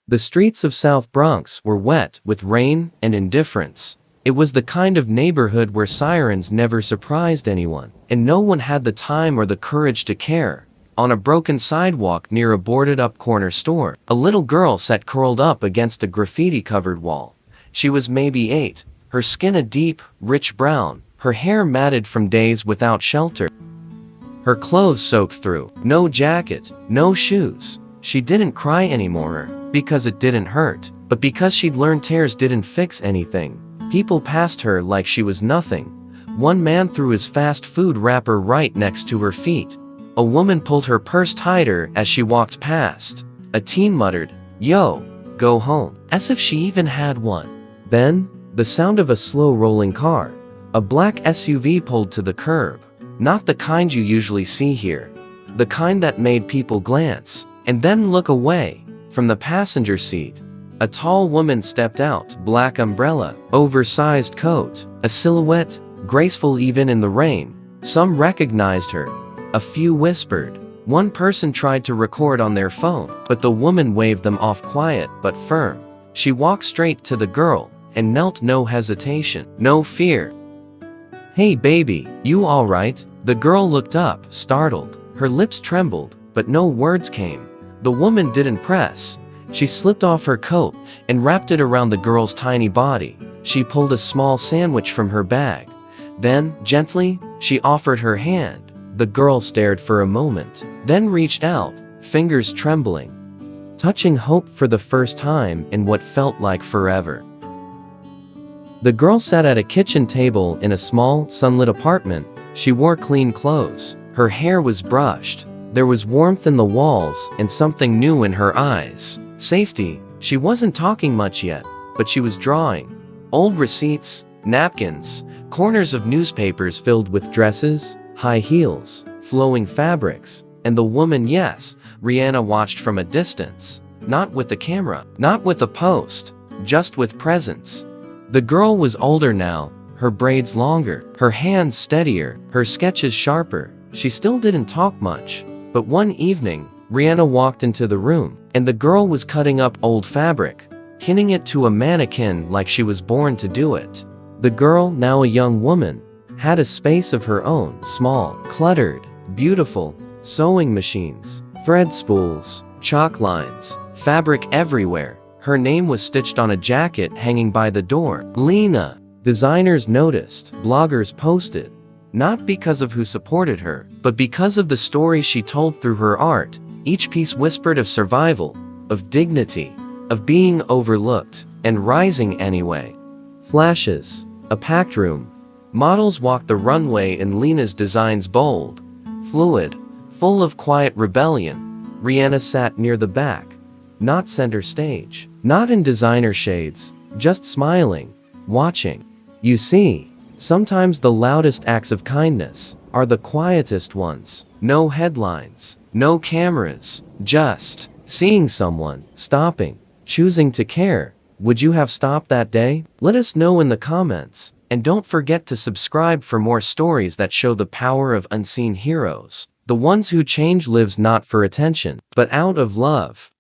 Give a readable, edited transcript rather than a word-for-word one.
The streets of South Bronx were wet with rain and indifference. It was the kind of neighborhood where sirens never surprised anyone, and no one had the time or the courage to care. On a broken sidewalk near a boarded-up corner store, a little girl sat curled up against a graffiti-covered wall. She was maybe 8, her skin a deep, rich brown, her hair matted from days without shelter. Her clothes soaked through, no jacket, no shoes. She didn't cry anymore, because it didn't hurt, but because she'd learned tears didn't fix anything. People passed her like she was nothing. One man threw his fast food wrapper right next to her feet. A woman pulled her purse tighter as she walked past. A teen muttered, "Yo, go home," as if she even had one. Then, the sound of a slow rolling car. A black SUV pulled to the curb. Not the kind you usually see here. The kind that made people glance, and then look away. From the passenger seat, a tall woman stepped out, black umbrella, oversized coat, a silhouette, graceful even in the rain. Some recognized her. A few whispered. One person tried to record on their phone, but the woman waved them off, quiet but firm. She walked straight to the girl and knelt, no hesitation, no fear. "Hey baby, you all right?" The girl looked up, startled. Her lips trembled, but no words came. The woman didn't press. She slipped off her coat and wrapped it around the girl's tiny body. She pulled a small sandwich from her bag. Then, gently, she offered her hand. The girl stared for a moment, then reached out, fingers trembling, touching hope for the first time in what felt like forever. The girl sat at a kitchen table in a small, sunlit apartment. She wore clean clothes. Her hair was brushed. There was warmth in the walls and something new in her eyes. Safety. She wasn't talking much yet, but she was drawing. Old receipts, napkins, corners of newspapers filled with dresses, high heels, flowing fabrics, and the woman, yes, Rihanna, watched from a distance. Not with a camera, not with a post, just with presence. The girl was older now, her braids longer, her hands steadier, her sketches sharper. She still didn't talk much. But one evening, Rihanna walked into the room, and the girl was cutting up old fabric, pinning it to a mannequin like she was born to do it. The girl, now a young woman, had a space of her own, small, cluttered, beautiful, sewing machines, thread spools, chalk lines, fabric everywhere. Her name was stitched on a jacket hanging by the door. Lena. Designers noticed, bloggers posted. Not because of who supported her, but because of the stories she told through her art. Each piece whispered of survival, of dignity, of being overlooked, and rising anyway. Flashes. A packed room. Models walked the runway in Lena's designs, bold, fluid, full of quiet rebellion. Rihanna sat near the back. Not center stage. Not in designer shades. Just smiling, watching. You see, sometimes the loudest acts of kindness are the quietest ones. No headlines, no cameras, just seeing someone, stopping, choosing to care. Would you have stopped that day? Let us know in the comments, and don't forget to subscribe for more stories that show the power of unseen heroes. The ones who change lives not for attention, but out of love.